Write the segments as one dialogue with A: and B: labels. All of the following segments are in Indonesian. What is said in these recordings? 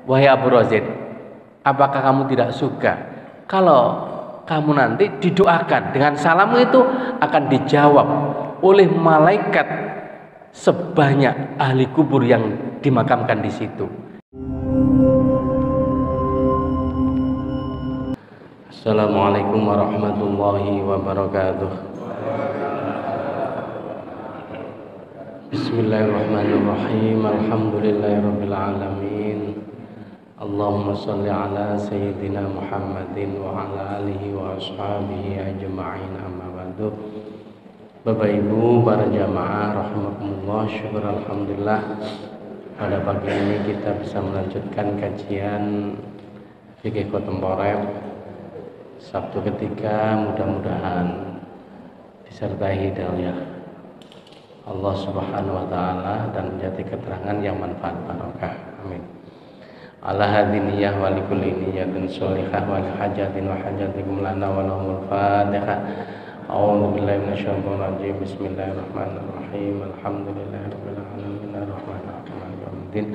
A: wahai Abu Razid, apakah kamu tidak suka kalau kamu nanti didoakan dengan salammu itu akan dijawab oleh malaikat sebanyak ahli kubur yang dimakamkan di situ. Assalamualaikum warahmatullahi wabarakatuh. Bismillahirrahmanirrahim. Alhamdulillahirabbil alamin. Allahumma shalli ala sayyidina Muhammadin wa ala alihi wa ashabihi ajma'in, amma ba'du. Bapak Ibu, para jamaah rahimakumullah, syukur alhamdulillah pada pagi ini kita bisa melanjutkan kajian fikih kontemporer Sabtu ketiga, mudah-mudahan disertai hidayah Allah Subhanahu wa taala dan menjadi keterangan yang manfaat barokah. Amin. Ala hadiniyah wa likulli niyatin sholihah wa hajatin wa hajatikum lana wa lahumul fatihah. A'udzu billahi minasyaitonir rajim. Bismillahirrahmanirrahim. Alhamdulillahirabbil alamin arrahmanir rahim maliki yaumiddin.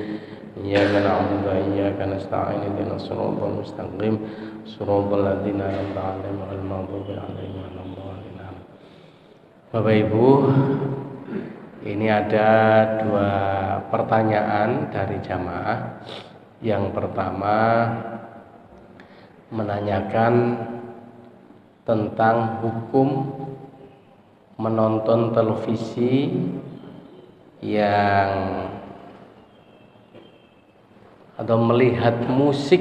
A: Iyyaka na'budu wa iyyaka nasta'in ihdinas siratal mustaqim siratal ladzina an'amta 'alaihim ghairil maghdubi 'alaihim waladdallin. Bapak Ibu, ini ada dua pertanyaan dari jamaah. Yang pertama menanyakan tentang hukum menonton televisi yang atau melihat musik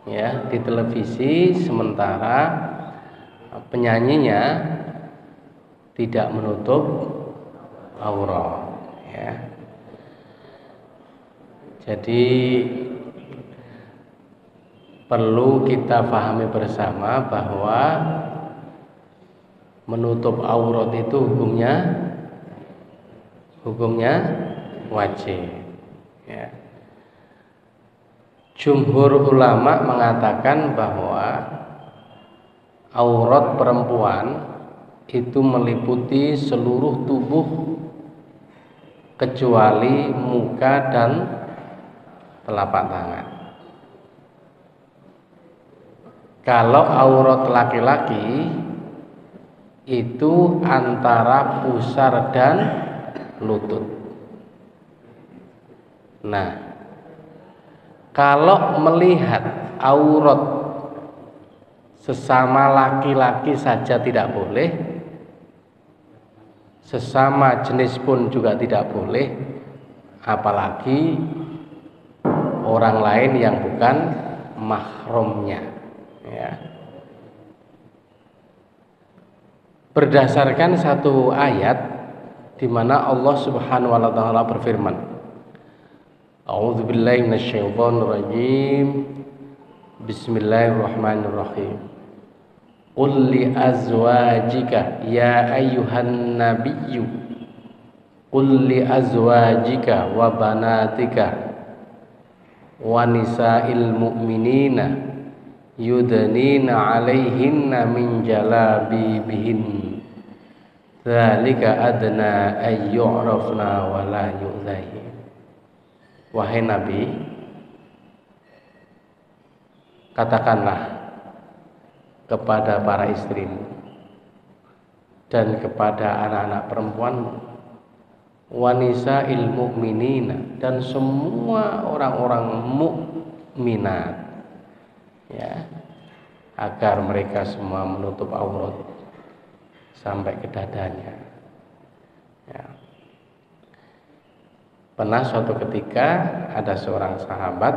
A: ya di televisi sementara penyanyinya tidak menutup aurat ya. Jadi perlu kita pahami bersama bahwa menutup aurat itu hukumnya wajib ya. Jumhur ulama mengatakan bahwa aurat perempuan itu meliputi seluruh tubuh kecuali muka dan telapak tangan. Kalau aurat laki-laki itu antara pusar dan lutut. Nah, kalau melihat aurat sesama laki-laki saja tidak boleh, sesama jenis pun juga tidak boleh, apalagi orang lain yang bukan mahramnya ya. Berdasarkan satu ayat di mana Allah Subhanahu wa taala berfirman, A'udzu billahi minasyaitonir rajim. Bismillahirrahmanirrahim. Qul li azwajika ya ayyuhan nabiyyu qul li azwajika wa banatika wa nisa'il mu'minina yudnina 'alaihinna min jalabibihin dzalika adna ay yu'rafna wa la yu'zahin. Wahai Nabi, katakanlah kepada para istrimu dan kepada anak-anak perempuanmu, wanisa ilmu mu'minina, dan semua orang-orang mukminat ya, agar mereka semua menutup aurat sampai ke dadanya ya. Pernah suatu ketika ada seorang sahabat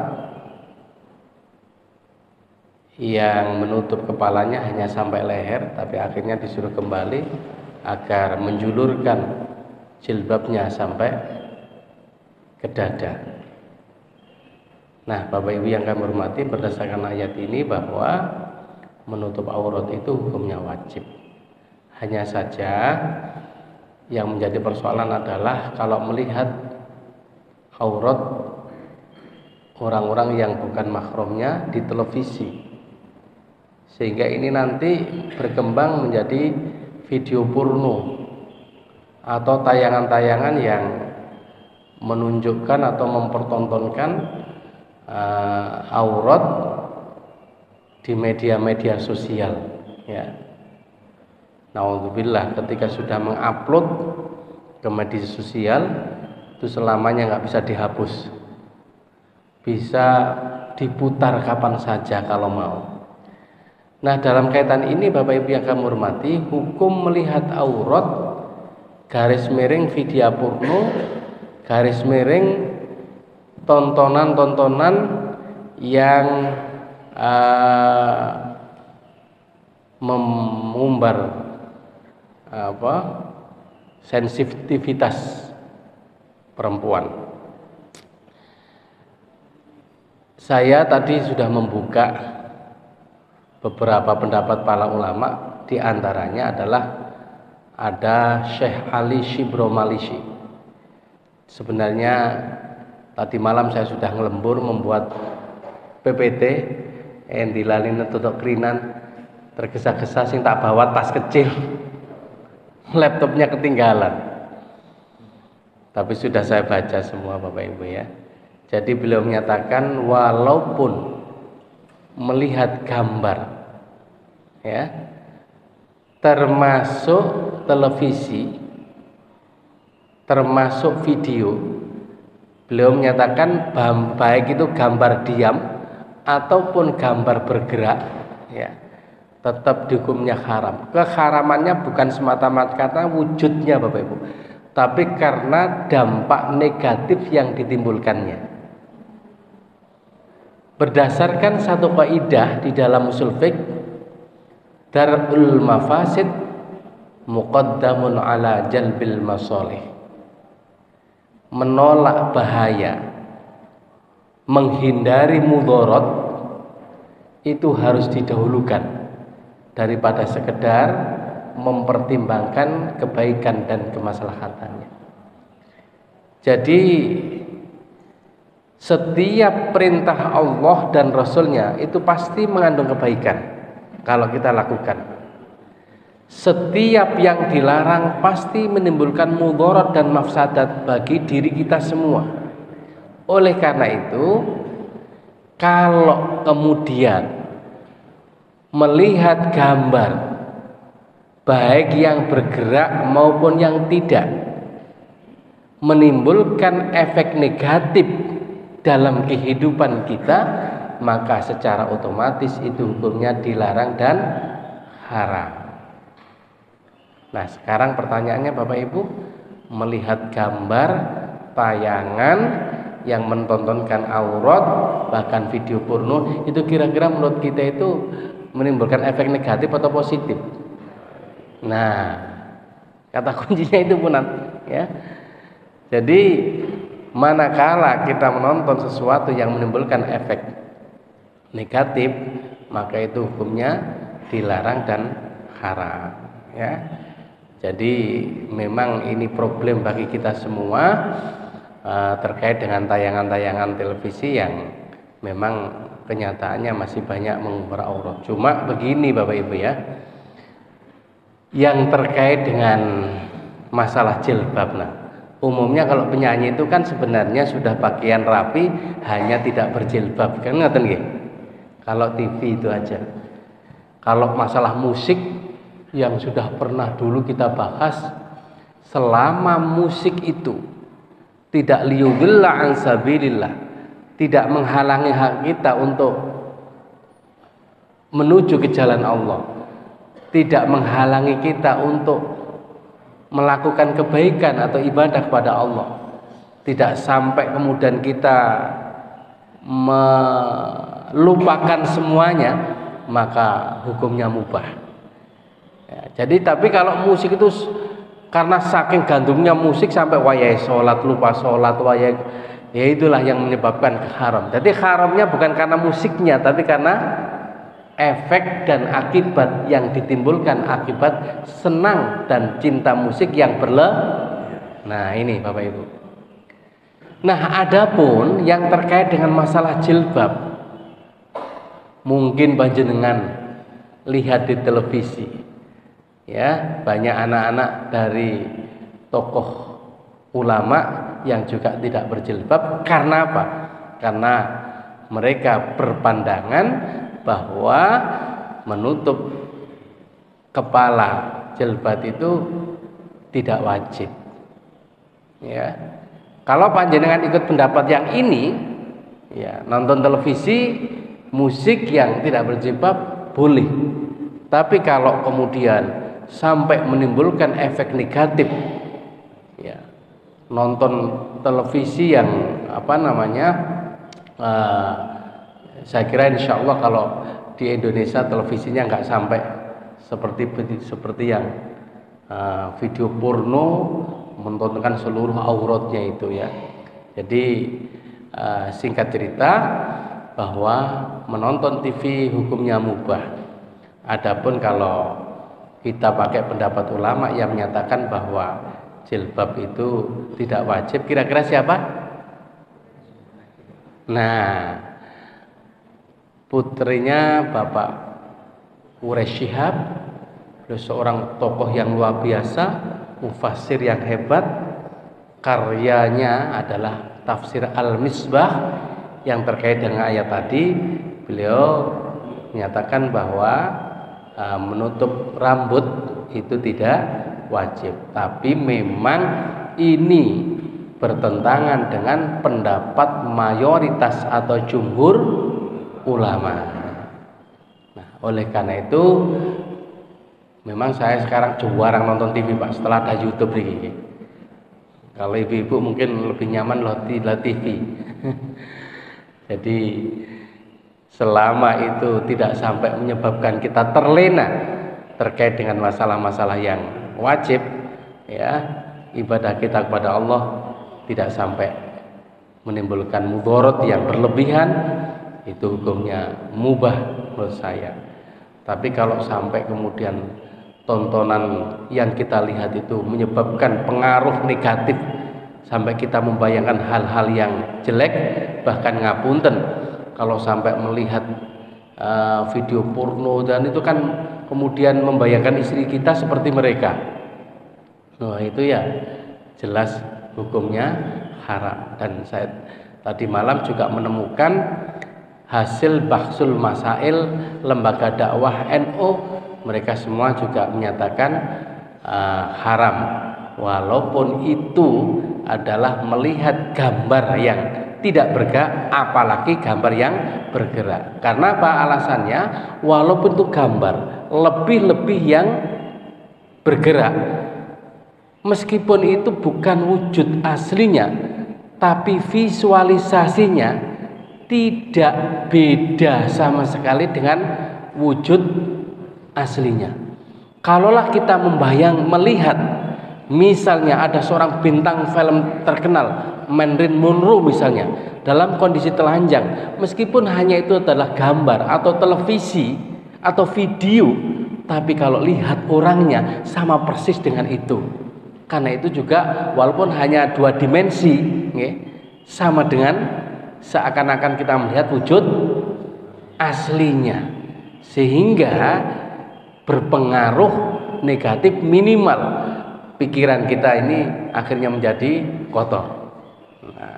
A: yang menutup kepalanya hanya sampai leher, tapi akhirnya disuruh kembali agar menjulurkan jilbabnya sampai ke dada. Nah, Bapak Ibu yang kami hormati, berdasarkan ayat ini bahwa menutup aurat itu hukumnya wajib. Hanya saja yang menjadi persoalan adalah kalau melihat aurat orang-orang yang bukan mahramnya di televisi, sehingga ini nanti berkembang menjadi video porno atau tayangan-tayangan yang menunjukkan atau mempertontonkan aurat di media-media sosial, ya. Naudzubillah, ketika sudah mengupload ke media sosial itu selamanya nggak bisa dihapus, bisa diputar kapan saja kalau mau. Nah, dalam kaitan ini Bapak Ibu yang kami hormati, hukum melihat aurat garis miring video porno, garis miring tontonan-tontonan yang mengumbar sensitivitas perempuan. Saya tadi sudah membuka beberapa pendapat para ulama, di antaranya adalah ada Syekh Ali Shibro Malisi. Sebenarnya tadi malam saya sudah ngelembur membuat PPT yang dilalin untuk krinan, tergesa-gesa sing tak bawa tas kecil, laptopnya ketinggalan. Tapi sudah saya baca semua Bapak Ibu ya. Jadi beliau menyatakan walaupun melihat gambar, ya, termasuk televisi, termasuk video, beliau menyatakan baik itu gambar diam ataupun gambar bergerak, ya, tetap hukumnya haram. Keharamannya bukan semata-mata karena wujudnya Bapak Ibu, tapi karena dampak negatif yang ditimbulkannya. Berdasarkan satu kaidah di dalam usul fiqh, darul mafasid muqaddamun ala jalbil masalih. Menolak bahaya, menghindari mudarat itu harus didahulukan daripada sekedar mempertimbangkan kebaikan dan kemaslahatannya. Jadi setiap perintah Allah dan Rasulnya itu pasti mengandung kebaikan kalau kita lakukan. Setiap yang dilarang pasti menimbulkan mudarat dan mafsadat bagi diri kita semua. Oleh karena itu, kalau kemudian melihat gambar baik yang bergerak maupun yang tidak menimbulkan efek negatif dalam kehidupan kita, maka secara otomatis itu hukumnya dilarang dan haram. Nah, sekarang pertanyaannya Bapak Ibu, melihat gambar, tayangan yang mentontonkan aurat, bahkan video porno, itu kira-kira menurut kita itu menimbulkan efek negatif atau positif? Nah, kata kuncinya itu Punan, ya. Jadi manakala kita menonton sesuatu yang menimbulkan efek negatif, maka itu hukumnya dilarang dan haram, ya. Jadi memang ini problem bagi kita semua terkait dengan tayangan-tayangan televisi yang memang kenyataannya masih banyak mengumbar aurat. Cuma begini Bapak Ibu ya, yang terkait dengan masalah jilbab. Nah, umumnya kalau penyanyi itu kan sebenarnya sudah pakaian rapi, hanya tidak berjilbab, kan ngoten nggih. Kalau TV itu aja. Kalau masalah musik yang sudah pernah dulu kita bahas, selama musik itu tidak liyudilla an sabilillah, tidak menghalangi hak kita untuk menuju ke jalan Allah, tidak menghalangi kita untuk melakukan kebaikan atau ibadah kepada Allah, tidak sampai kemudian kita melupakan semuanya, maka hukumnya mubah. Ya, jadi tapi kalau musik itu karena saking gandumnya musik sampai wayai sholat, lupa sholat, wayai, ya itulah yang menyebabkan haram. Jadi haramnya bukan karena musiknya, tapi karena efek dan akibat yang ditimbulkan akibat senang dan cinta musik yang Nah ini Bapak Ibu. Nah, adapun yang terkait dengan masalah jilbab, mungkin panjenengan lihat di televisi, ya, banyak anak-anak dari tokoh ulama yang juga tidak berjilbab. Karena apa? Karena mereka berpandangan bahwa menutup kepala jilbab itu tidak wajib. Ya. Kalau panjenengan ikut pendapat yang ini, ya, nonton televisi, musik yang tidak berjilbab boleh. Tapi kalau kemudian sampai menimbulkan efek negatif, ya, nonton televisi yang saya kira insya Allah kalau di Indonesia televisinya nggak sampai seperti yang video porno menontonkan seluruh auratnya itu ya. Jadi singkat cerita bahwa menonton TV hukumnya mubah. Adapun kalau kita pakai pendapat ulama yang menyatakan bahwa jilbab itu tidak wajib, kira-kira siapa? Nah, putrinya Bapak Quraish Shihab, seorang tokoh yang luar biasa, mufassir yang hebat. Karyanya adalah tafsir Al-Misbah yang terkait dengan ayat tadi. Beliau menyatakan bahwa menutup rambut itu tidak wajib, tapi memang ini bertentangan dengan pendapat mayoritas atau jumhur ulama. Nah, oleh karena itu memang saya sekarang jarang nonton TV Pak, setelah ada YouTube ini. Kalau ibu-ibu mungkin lebih nyaman lihat TV. Jadi selama itu tidak sampai menyebabkan kita terlena terkait dengan masalah-masalah yang wajib, ya, ibadah kita kepada Allah tidak sampai menimbulkan mudarat yang berlebihan, itu hukumnya mubah menurut saya. Tapi kalau sampai kemudian tontonan yang kita lihat itu menyebabkan pengaruh negatif sampai kita membayangkan hal-hal yang jelek, bahkan ngapunten kalau sampai melihat video porno dan itu kan kemudian membayangkan istri kita seperti mereka. Nah, itu ya jelas hukumnya haram. Dan saya tadi malam juga menemukan hasil Bahsul Masail lembaga dakwah NU, mereka semua juga menyatakan haram, walaupun itu adalah melihat gambar yang tidak bergerak, apalagi gambar yang bergerak. Karena apa alasannya? Walaupun itu gambar, lebih-lebih yang bergerak, meskipun itu bukan wujud aslinya, tapi visualisasinya tidak beda sama sekali dengan wujud aslinya. Kalaulah kita melihat misalnya ada seorang bintang film terkenal, Marilyn Monroe misalnya, dalam kondisi telanjang, meskipun hanya itu adalah gambar atau televisi atau video, tapi kalau lihat orangnya sama persis dengan itu. Karena itu juga walaupun hanya 2 dimensi, sama dengan seakan-akan kita melihat wujud aslinya, sehingga berpengaruh negatif, minimal pikiran kita ini akhirnya menjadi kotor. Nah,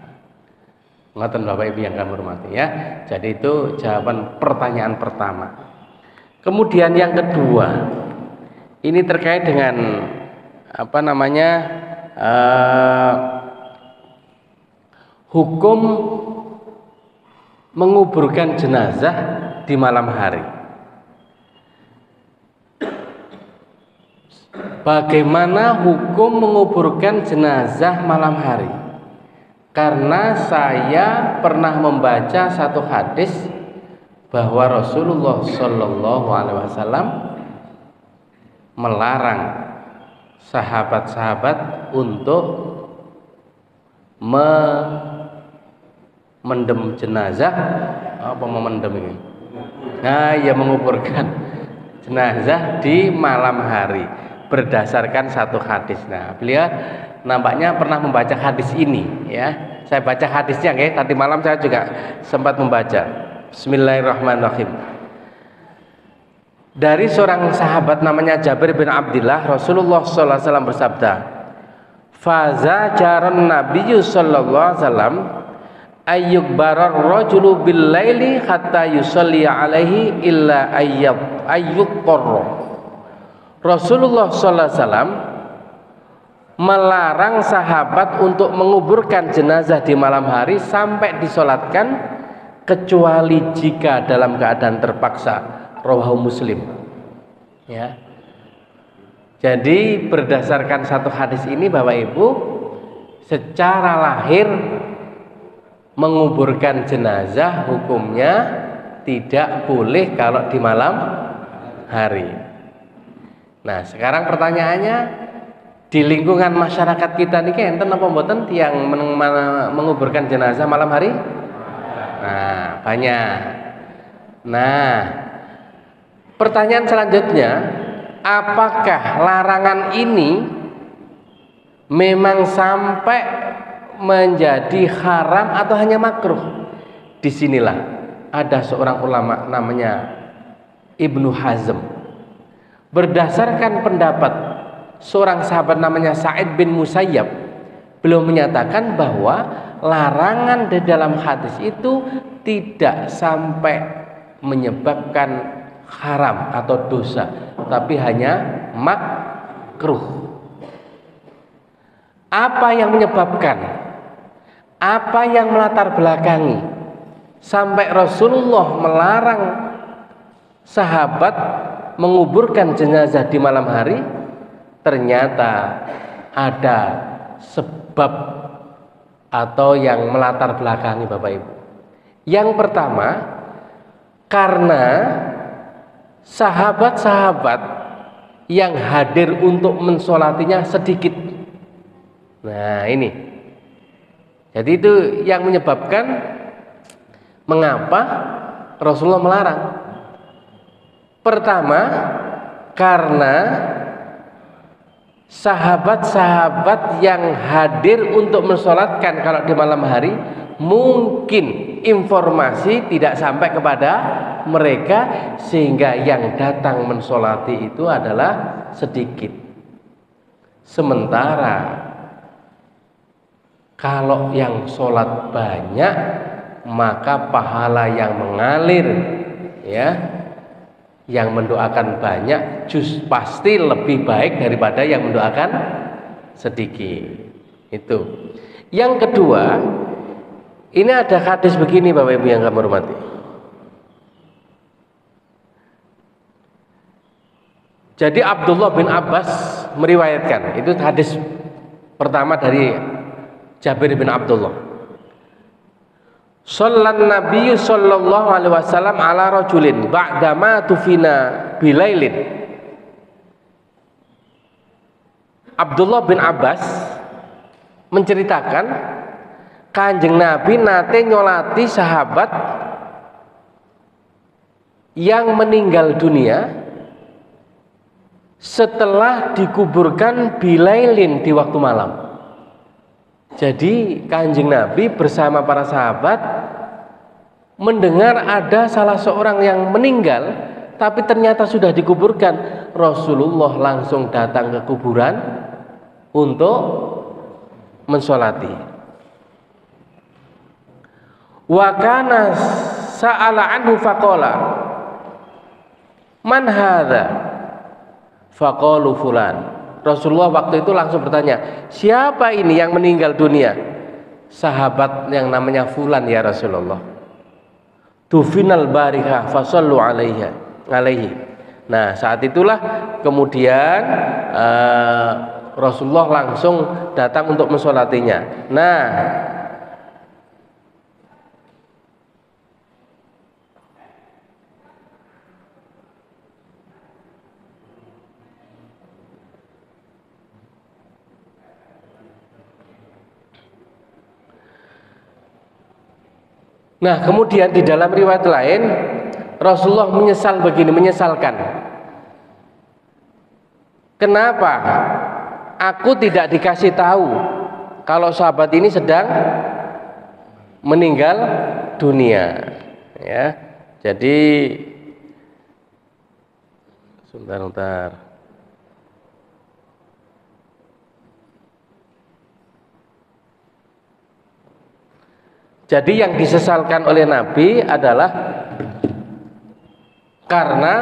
A: ngoten Bapak Ibu yang kami hormati ya. Jadi itu jawaban pertanyaan pertama. Kemudian yang kedua, ini terkait dengan hukum menguburkan jenazah di malam hari. Bagaimana hukum menguburkan jenazah malam hari? Karena saya pernah membaca satu hadis bahwa Rasulullah Shallallahu Alaihi Wasallam melarang sahabat-sahabat untuk memendam jenazah. Apa memendam ini? Nah, ya, menguburkan jenazah di malam hari berdasarkan satu hadis. Nah, beliau nampaknya pernah membaca hadis ini ya. Saya baca hadisnya tadi malam saya juga sempat membaca. Bismillahirrahmanirrahim. Dari seorang sahabat namanya Jabir bin Abdullah, Rasulullah sallallahu alaihi wasallam bersabda, "Faza jaran Nabiyyu sallallahu alaihi wasallam ayyukbarar rajulu bil laili hatta yusalli alaihi illa ayyuqarra. Rasulullah sallallahu alaihi wasallam melarang sahabat untuk menguburkan jenazah di malam hari sampai disolatkan, kecuali jika dalam keadaan terpaksa. Rawahu Muslim. Ya. Jadi berdasarkan satu hadis ini Bapak Ibu, secara lahir menguburkan jenazah hukumnya tidak boleh kalau di malam hari. Nah, sekarang pertanyaannya, di lingkungan masyarakat kita niki enten apa mboten yang menguburkan jenazah malam hari? Nah, banyak. Nah, pertanyaan selanjutnya, apakah larangan ini memang sampai menjadi haram atau hanya makruh? Disinilah ada seorang ulama namanya Ibnu Hazm. Berdasarkan pendapat seorang sahabat namanya Sa'id bin Musayyab, beliau menyatakan bahwa larangan di dalam hadis itu tidak sampai menyebabkan haram atau dosa, tapi hanya makruh. Apa yang menyebabkan, apa yang melatar belakangi sampai Rasulullah melarang sahabat menguburkan jenazah di malam hari? Ternyata ada sebab atau yang melatar belakangi Bapak Ibu. Yang pertama, karena sahabat-sahabat yang hadir untuk mensolatinya sedikit. Nah ini, jadi itu yang menyebabkan mengapa Rasulullah melarang. Pertama, karena sahabat-sahabat yang hadir untuk mensolatkan kalau di malam hari, mungkin informasi tidak sampai kepada mereka, sehingga yang datang mensolati itu adalah sedikit. Sementara kalau yang sholat banyak, maka pahala yang mengalir, ya, yang mendoakan banyak pasti lebih baik daripada yang mendoakan sedikit. Itu. Yang kedua, ini ada hadis begini Bapak Ibu yang kami hormati. Jadi Abdullah bin Abbas meriwayatkan, itu hadis pertama dari Jabir bin Abdullah. Shallan Nabiyyu sallallahu alaihi wasallam ala rajulin ba'dama tufina bilailin. Abdullah bin Abbas menceritakan Kanjeng Nabi nate nyolati sahabat yang meninggal dunia setelah dikuburkan bilailin di waktu malam. Jadi Kanjeng Nabi bersama para sahabat mendengar ada salah seorang yang meninggal, tapi ternyata sudah dikuburkan. Rasulullah langsung datang ke kuburan untuk mensolati. Wa kana sa'ala anhu faqala man hadza? Faqalu fulan. Rasulullah waktu itu langsung bertanya, siapa ini yang meninggal dunia? Sahabat yang namanya fulan ya Rasulullah. Tufinal bariha fasallu alaihi. Nah saat itulah kemudian Rasulullah langsung datang untuk mensolatinya. Nah kemudian di dalam riwayat lain Rasulullah menyesalkan, kenapa aku tidak dikasih tahu kalau sahabat ini sedang meninggal dunia, ya. Jadi sebentar. Jadi yang disesalkan oleh Nabi adalah karena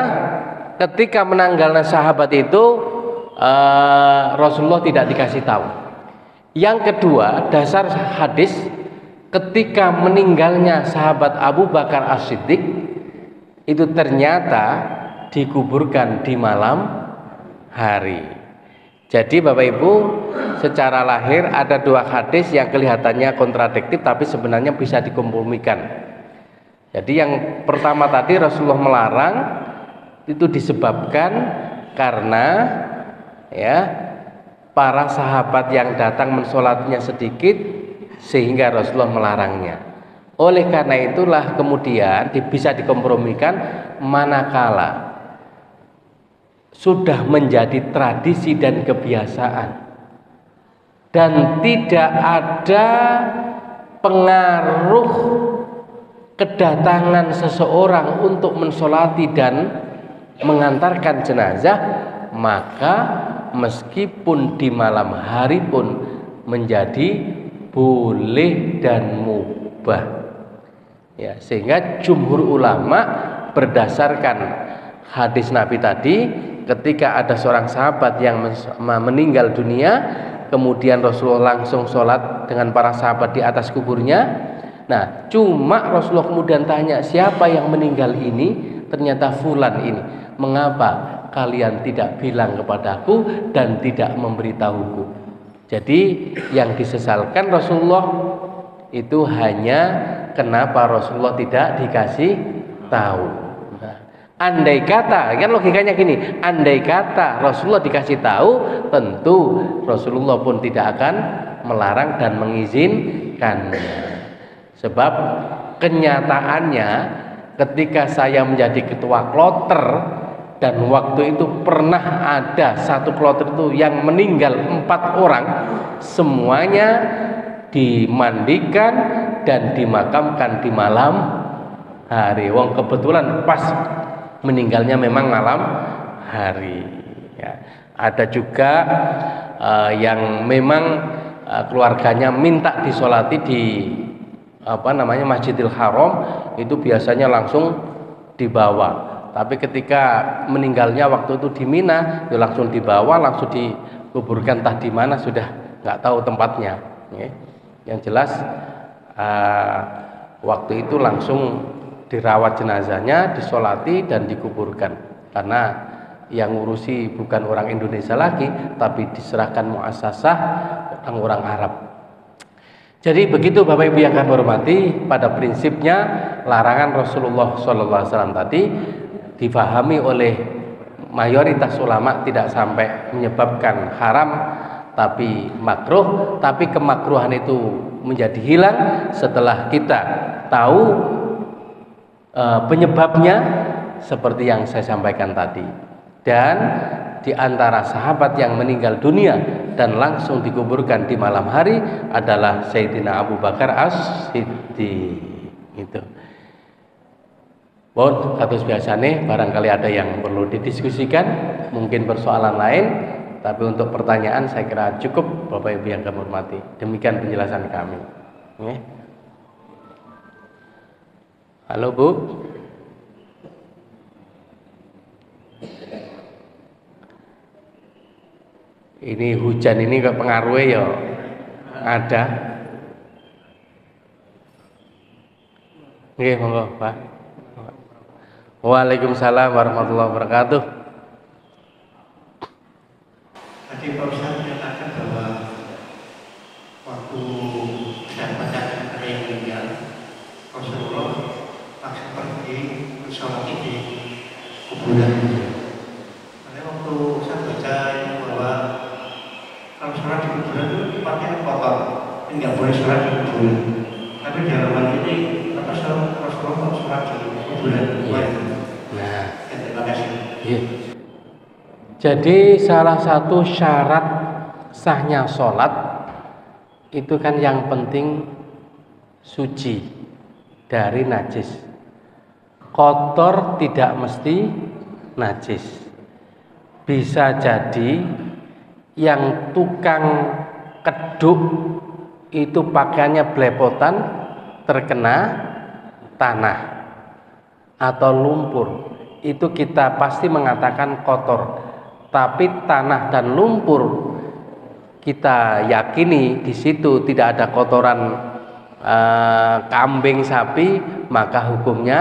A: ketika menanggalnya sahabat itu Rasulullah tidak dikasih tahu. Yang kedua, dasar hadis ketika meninggalnya sahabat Abu Bakar As-Siddiq itu ternyata dikuburkan di malam hari. Jadi Bapak Ibu, secara lahir ada dua hadis yang kelihatannya kontradiktif tapi sebenarnya bisa dikompromikan. Jadi yang pertama tadi Rasulullah melarang itu disebabkan karena ya para sahabat yang datang mensolatinya sedikit sehingga Rasulullah melarangnya. Oleh karena itulah kemudian bisa dikompromikan manakala sudah menjadi tradisi dan kebiasaan dan tidak ada pengaruh kedatangan seseorang untuk mensolati dan mengantarkan jenazah, maka meskipun di malam hari pun menjadi boleh dan mubah ya, sehingga jumhur ulama berdasarkan hadis Nabi tadi, ketika ada seorang sahabat yang meninggal dunia, kemudian Rasulullah langsung sholat dengan para sahabat di atas kuburnya. Nah, cuma Rasulullah kemudian tanya, siapa yang meninggal ini? Ternyata fulan ini. Mengapa kalian tidak bilang kepadaku dan tidak memberitahuku? Jadi yang disesalkan Rasulullah itu hanya kenapa Rasulullah tidak dikasih tahu. Andai kata, kan logikanya gini, andai kata Rasulullah dikasih tahu, tentu Rasulullah pun tidak akan melarang dan mengizinkannya. Sebab kenyataannya ketika saya menjadi ketua kloter dan waktu itu pernah ada satu kloter itu yang meninggal 4 orang, semuanya dimandikan dan dimakamkan di malam hari. Wong kebetulan pas meninggalnya memang malam hari ya. Ada juga yang memang keluarganya minta disolati di Masjidil Haram, itu biasanya langsung dibawa. Tapi ketika meninggalnya waktu itu di Mina, itu langsung dibawa, langsung dikuburkan entah di mana, sudah nggak tahu tempatnya ya. Yang jelas waktu itu langsung dirawat jenazahnya, disolati dan dikuburkan, karena yang ngurusi bukan orang Indonesia lagi, tapi diserahkan muasasah orang-orang Arab. Jadi begitu Bapak Ibu yang kami hormati, pada prinsipnya larangan Rasulullah SAW tadi difahami oleh mayoritas ulama tidak sampai menyebabkan haram tapi makruh, tapi kemakruhan itu menjadi hilang setelah kita tahu penyebabnya seperti yang saya sampaikan tadi. Dan di antara sahabat yang meninggal dunia dan langsung dikuburkan di malam hari adalah Sayyidina Abu Bakar As-Siddiq. Gitu. Bon, kados biasane barangkali ada yang perlu didiskusikan, mungkin persoalan lain, tapi untuk pertanyaan saya kira cukup Bapak Ibu yang kami hormati. Demikian penjelasan kami. Halo Bu. Ini hujan ini kok pengaruhnya ya ada. Nggih, monggo, Pak. Waalaikumsalam warahmatullahi wabarakatuh.
B: Tadi Pak Ustaz menyatakan bahwa waktu sahabat ada yang meninggal, Rasulullah langsung pergi sholat di kuburan. Karena waktu saya baca bahwa kalau sholat di kuburan itu tempatnya kotor, nggak boleh sholat di kuburan. Tapi dalam hal ini apa Rasulullah sholat di kuburan?
A: Nah,
B: terima kasih.
A: Iya. Jadi salah satu syarat sahnya sholat itu kan yang penting suci dari najis. Kotor tidak mesti najis. Bisa jadi yang tukang keduk itu pakaiannya belepotan, terkena tanah atau lumpur, itu kita pasti mengatakan kotor. Tapi tanah dan lumpur kita yakini di situ tidak ada kotoran kambing, sapi, maka hukumnya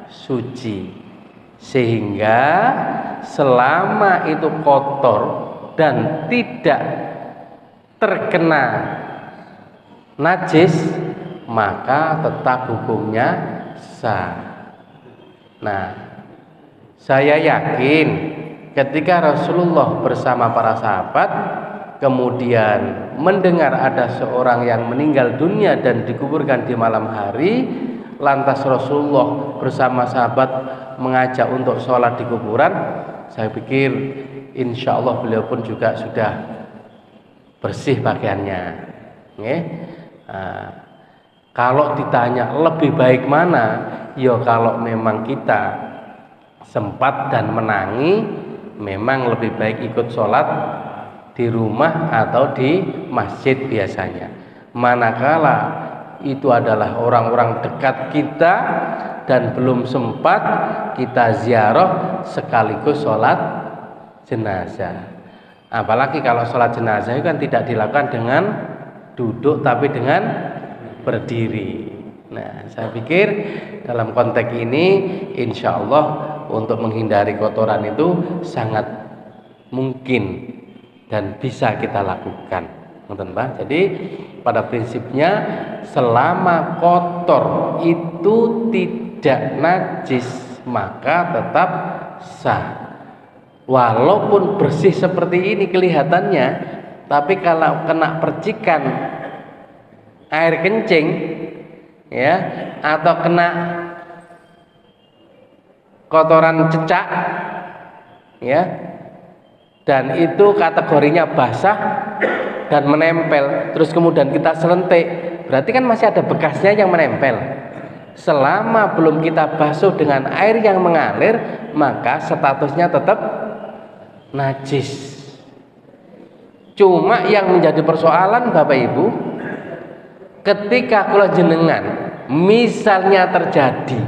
A: suci. Sehingga selama itu kotor dan tidak terkena najis, maka tetap hukumnya sah. Nah, saya yakin ketika Rasulullah bersama para sahabat kemudian mendengar ada seorang yang meninggal dunia dan dikuburkan di malam hari, lantas Rasulullah bersama sahabat mengajak untuk sholat di kuburan, saya pikir insya Allah beliau pun juga sudah bersih pakaiannya. Kalau ditanya lebih baik mana, ya kalau memang kita sempat dan menangi, memang lebih baik ikut sholat di rumah atau di masjid biasanya. Manakala itu adalah orang-orang dekat kita dan belum sempat, kita ziarah sekaligus sholat jenazah. Apalagi kalau sholat jenazah itu kan tidak dilakukan dengan duduk tapi dengan berdiri. Nah, saya pikir dalam konteks ini insya Allah untuk menghindari kotoran itu sangat mungkin dan bisa kita lakukan. Jadi pada prinsipnya selama kotor itu tidak najis maka tetap sah. Walaupun bersih seperti ini kelihatannya, tapi kalau kena percikan air kencing ya, atau kena kotoran cecak ya, dan itu kategorinya basah dan menempel, terus kemudian kita selentik, berarti kan masih ada bekasnya yang menempel. Selama belum kita basuh dengan air yang mengalir, maka statusnya tetap najis. Cuma yang menjadi persoalan Bapak Ibu, ketika kula jenengan misalnya terjadi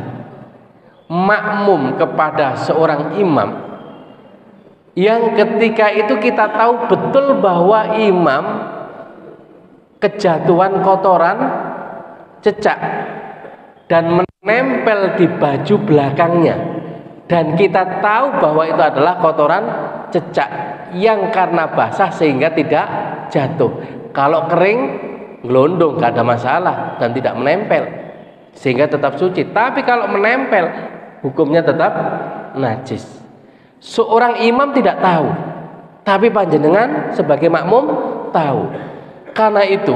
A: makmum kepada seorang imam yang ketika itu kita tahu betul bahwa imam kejatuhan kotoran cecak dan menempel di baju belakangnya, dan kita tahu bahwa itu adalah kotoran cecak yang karena basah sehingga tidak jatuh. Kalau kering gelondong gak ada masalah dan tidak menempel sehingga tetap suci. Tapi kalau menempel hukumnya tetap najis. Seorang imam tidak tahu, tapi panjenengan sebagai makmum tahu. Karena itu,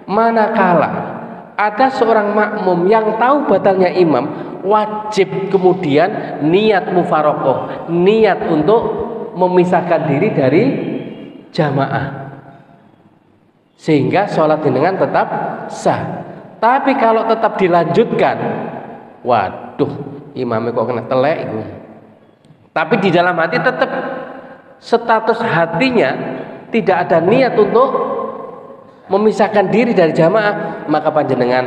A: manakala ada seorang makmum yang tahu batalnya imam, wajib kemudian niat mufarokoh, niat untuk memisahkan diri dari jamaah, sehingga sholat jenengan tetap sah. Tapi kalau tetap dilanjutkan, waduh, imamnya kok kena telek itu. Tapi di dalam hati tetap status hatinya tidak ada niat untuk memisahkan diri dari jamaah, maka panjenengan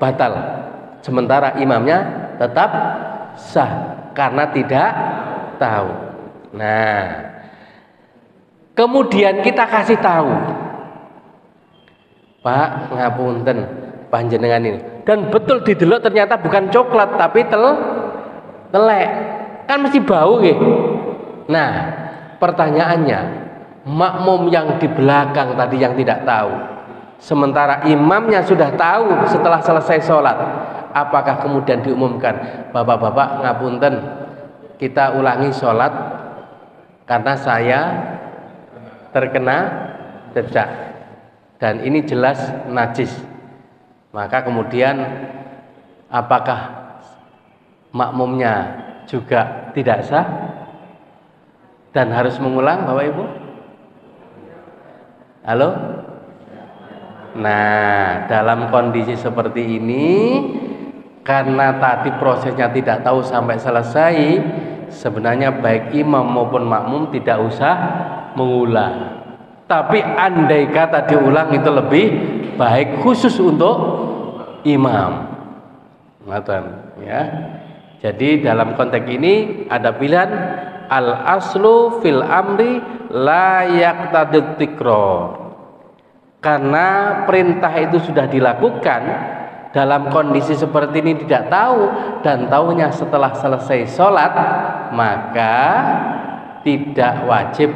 A: batal. Sementara imamnya tetap sah karena tidak tahu. Nah, kemudian kita kasih tahu, Pak, ngapunten panjenengan ini, dan betul didelok ternyata bukan coklat tapi telek. Kan mesti bau gitu. Nah, pertanyaannya, makmum yang di belakang tadi yang tidak tahu, sementara imamnya sudah tahu setelah selesai sholat, apakah kemudian diumumkan, Bapak-bapak ngapunten, kita ulangi sholat karena saya terkena cecak dan ini jelas najis, maka kemudian apakah makmumnya juga tidak sah dan harus mengulang, Bapak Ibu? Halo? Nah, dalam kondisi seperti ini, karena tadi prosesnya tidak tahu sampai selesai, sebenarnya baik imam maupun makmum tidak usah mengulang. Tapi andai kata diulang itu lebih baik, khusus untuk imam. Ngoten ya. Jadi dalam konteks ini ada pilihan al aslu fil amri la yaqtadit tikrar. Karena perintah itu sudah dilakukan, dalam kondisi seperti ini tidak tahu dan tahunya setelah selesai sholat, maka tidak wajib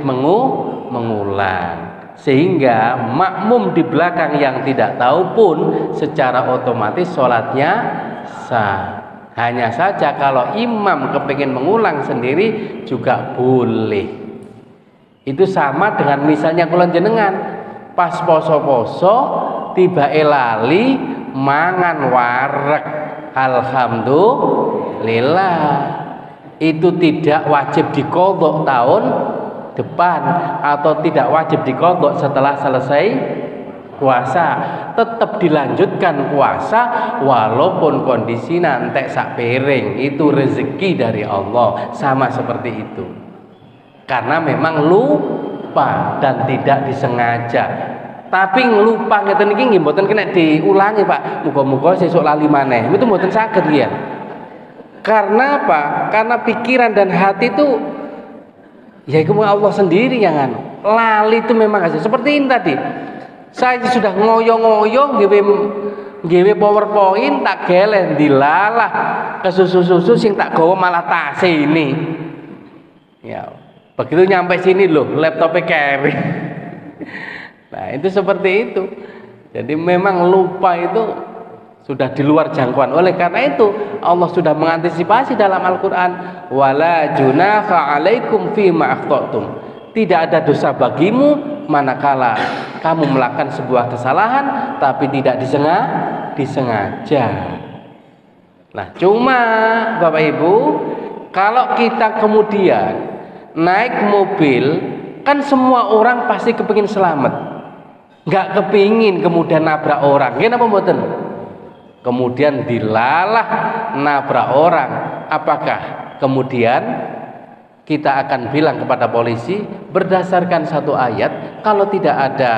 A: mengulang. Sehingga makmum di belakang yang tidak tahu pun secara otomatis sholatnya sah. Hanya saja kalau imam kepingin mengulang sendiri juga boleh. Itu sama dengan misalnya kula jenengan pas poso-poso tiba lali mangan wareg, alhamdulillah, itu tidak wajib diqadha tahun depan atau tidak wajib diqadha setelah selesai puasa, tetap dilanjutkan puasa walaupun kondisi nanti sak piring. Itu rezeki dari Allah, sama seperti itu. Karena memang lupa dan tidak disengaja. Tapi ngelupa ngeten iki nggih mboten kena diulangi, Pak. Muga-muga sesuk lali maneh. Itu mboten saged ya. Karena apa? Karena pikiran dan hati itu ya itu Allah sendiri yang anu. Lali itu memang aja seperti ini tadi. Saya sudah ngoyo-ngoyo nggawe PowerPoint tak geleh dilalah ke susu-susu sing tak gawa malah tas ini. Ya, begitu nyampe sini loh laptopnya carry. Nah, itu seperti itu. Jadi memang lupa itu sudah di luar jangkauan. Oleh karena itu Allah sudah mengantisipasi dalam Al-Qur'an, wala junaha 'alaikum fima akhtatum. Tidak ada dosa bagimu manakala kamu melakukan sebuah kesalahan tapi tidak disengaja. Nah, cuma Bapak Ibu, kalau kita kemudian naik mobil, kan semua orang pasti kepingin selamat, nggak kepingin kemudian nabrak orang. Kenapa mboten? Kemudian dilalah nabrak orang, apakah kemudian kita akan bilang kepada polisi berdasarkan satu ayat, kalau tidak ada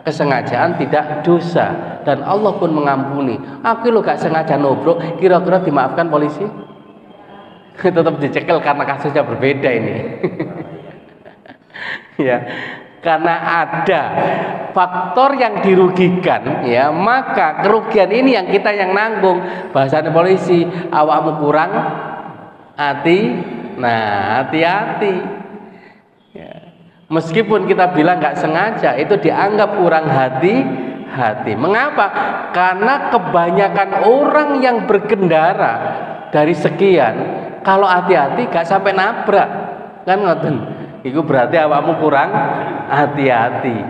A: kesengajaan tidak dosa dan Allah pun mengampuni. Aku lo gak sengaja nobrok, kira-kira dimaafkan polisi? Tetap dicekel karena kasusnya berbeda ini. Ya, karena ada faktor yang dirugikan, ya maka kerugian ini yang kita yang nanggung. Bahasanya polisi, awakmu kurang hati. Nah, hati-hati ya. Meskipun kita bilang nggak sengaja, itu dianggap kurang hati-hati. Mengapa? Karena kebanyakan orang yang berkendara dari sekian, kalau hati-hati gak sampai nabrak, kan ngoten. Itu berarti awakmu kurang hati-hati.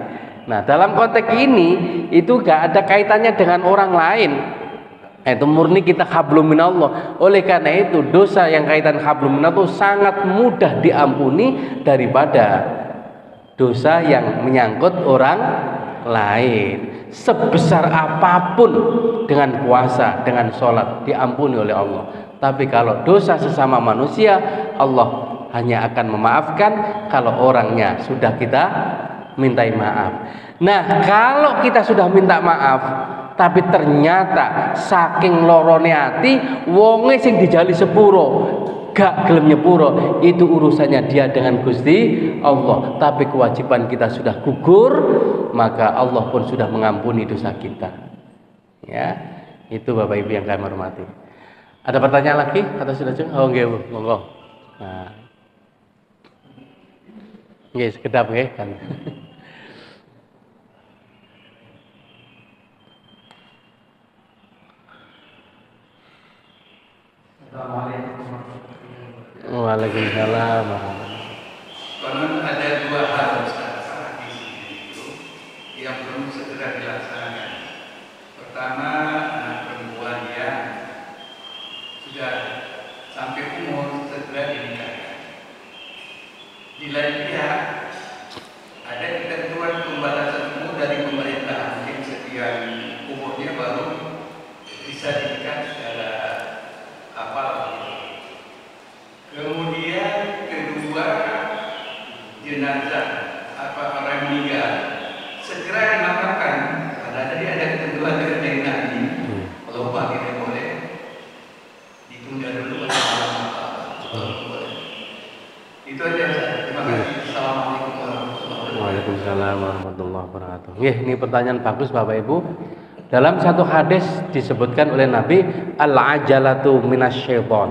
A: Nah, dalam konteks ini itu gak ada kaitannya dengan orang lain. Itu murni kita hablum minallah. Oleh karena itu dosa yang kaitan hablum minallah itu sangat mudah diampuni daripada dosa yang menyangkut orang lain. Sebesar apapun dengan puasa, dengan sholat diampuni oleh Allah. Tapi kalau dosa sesama manusia, Allah hanya akan memaafkan kalau orangnya sudah kita mintai maaf. Nah, kalau kita sudah minta maaf tapi ternyata saking lorone ati wonge sing dijali sepuro gak gelem nyepuro, itu urusannya dia dengan Gusti Allah. Tapi kewajiban kita sudah gugur, maka Allah pun sudah mengampuni dosa kita. Ya, itu Bapak Ibu yang kami hormati. Ada pertanyaan lagi atau sudah cukup? Oh nggih, monggo. Nah, nggih sekedap nggih kan. Waalaikumsalam.
B: Konon ada dua hal Ustaz di sini itu yang belum segera dilaksanakan. Pertama, anak perempuan yang sudah sampai umur segera dinikahkan. Di lain pihak, ada ketentuan pembatasan umur dari pemerintah, mungkin sekian umurnya baru bisa dinikah secara kemudian kedua, jenazah apa orang meninggal segera dimakamkan karena tadi ada ketentuan dari Nabi
A: Waalaikumsalam warahmatullahi wabarakatuh. Ini pertanyaan bagus Bapak Ibu. Dalam satu hadis disebutkan oleh Nabi, al-ajalatu minasyaiton.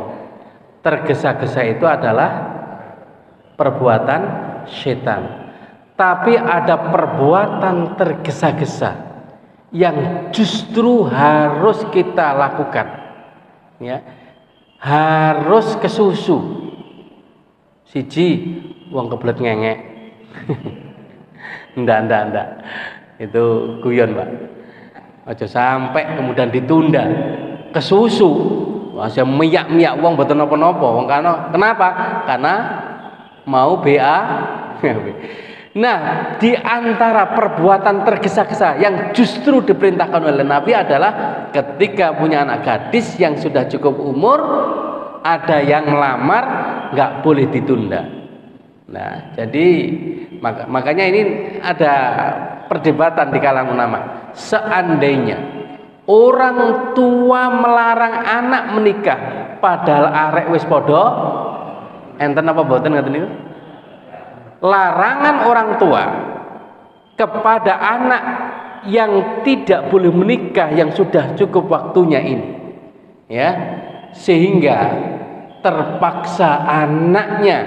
A: Tergesa-gesa itu adalah perbuatan setan. Tapi ada perbuatan tergesa-gesa yang justru harus kita lakukan. Ya. Harus kesusu. Siji wong kebelet ngengek. Ndak. Itu guyon, Pak. Aja sampai kemudian ditunda. Kesusu. Masih miyak-miyak wong mboten napa-napa. Wong kenapa? Karena mau BA. Nah, di antara perbuatan tergesa-gesa yang justru diperintahkan oleh Nabi adalah ketika punya anak gadis yang sudah cukup umur, ada yang melamar, nggak boleh ditunda. Nah, jadi makanya ini ada perdebatan di kalangan ulama. Seandainya orang tua melarang anak menikah, padahal arek wis podo, enten apa boten ngoten niku? Larangan orang tua kepada anak yang tidak boleh menikah yang sudah cukup waktunya ini, ya, sehingga terpaksa anaknya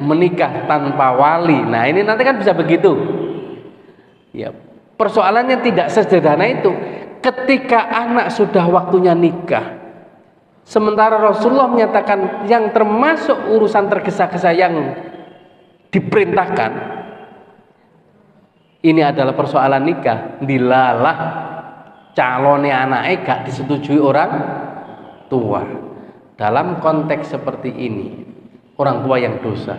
A: menikah tanpa wali. Nah, ini nanti kan bisa begitu. Ya, persoalannya tidak sesederhana itu. Ketika anak sudah waktunya nikah, sementara Rasulullah menyatakan yang termasuk urusan tergesa-gesa yang diperintahkan ini adalah persoalan nikah, dilalah calonnya anaknya gak disetujui orang tua. Dalam konteks seperti ini, orang tua yang dosa,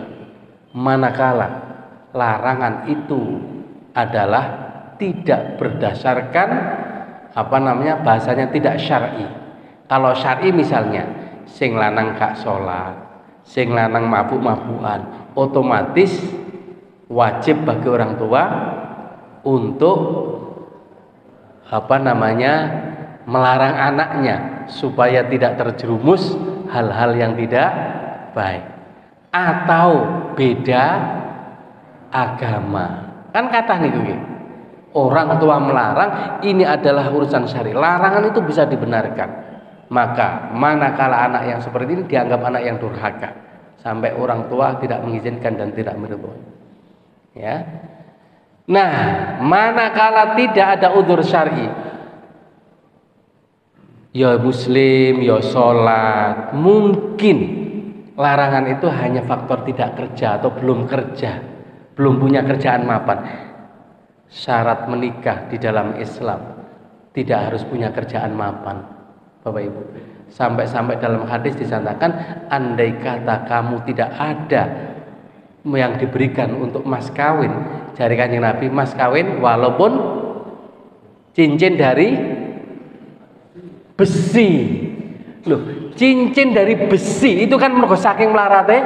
A: manakala larangan itu adalah tidak berdasarkan bahasanya tidak syar'i. Kalau syar'i misalnya sing lanang gak sholat, sing lanang mabuk-mabukan, otomatis wajib bagi orang tua untuk melarang anaknya supaya tidak terjerumus hal-hal yang tidak baik atau beda agama. Kan kata nih, orang tua melarang, ini adalah urusan syar'i. Larangan itu bisa dibenarkan. Maka manakala anak yang seperti ini dianggap anak yang durhaka sampai orang tua tidak mengizinkan dan tidak meridhoi. Ya. Nah, manakala tidak ada udzur syar'i, ya muslim, ya sholat, mungkin larangan itu hanya faktor tidak kerja atau belum kerja, belum punya kerjaan mapan. Syarat menikah di dalam Islam tidak harus punya kerjaan mapan, Bapak Ibu. Sampai-sampai dalam hadis disatakan, andai kata kamu tidak ada yang diberikan untuk mas kawin, dari Kanjeng Nabi, mas kawin walaupun cincin dari besi. Loh, cincin dari besi itu kan mergo saking melarate.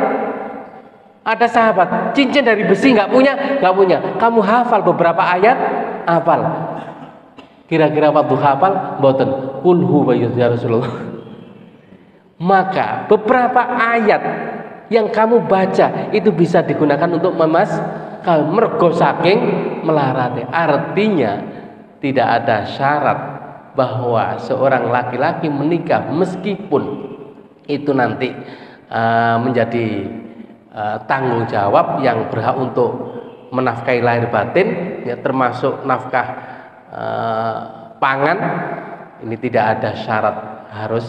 A: Ada sahabat cincin dari besi nggak punya. Kamu hafal beberapa ayat, hafal. Kira-kira waktu hafal, mboten. Qul huwa ya Rasulullah. Maka beberapa ayat yang kamu baca itu bisa digunakan untuk mergo saking melarate. Artinya tidak ada syarat bahwa seorang laki-laki menikah meskipun itu nanti menjadi tanggung jawab yang berhak untuk menafkahi lahir batin, ya, termasuk nafkah pangan. Ini tidak ada syarat harus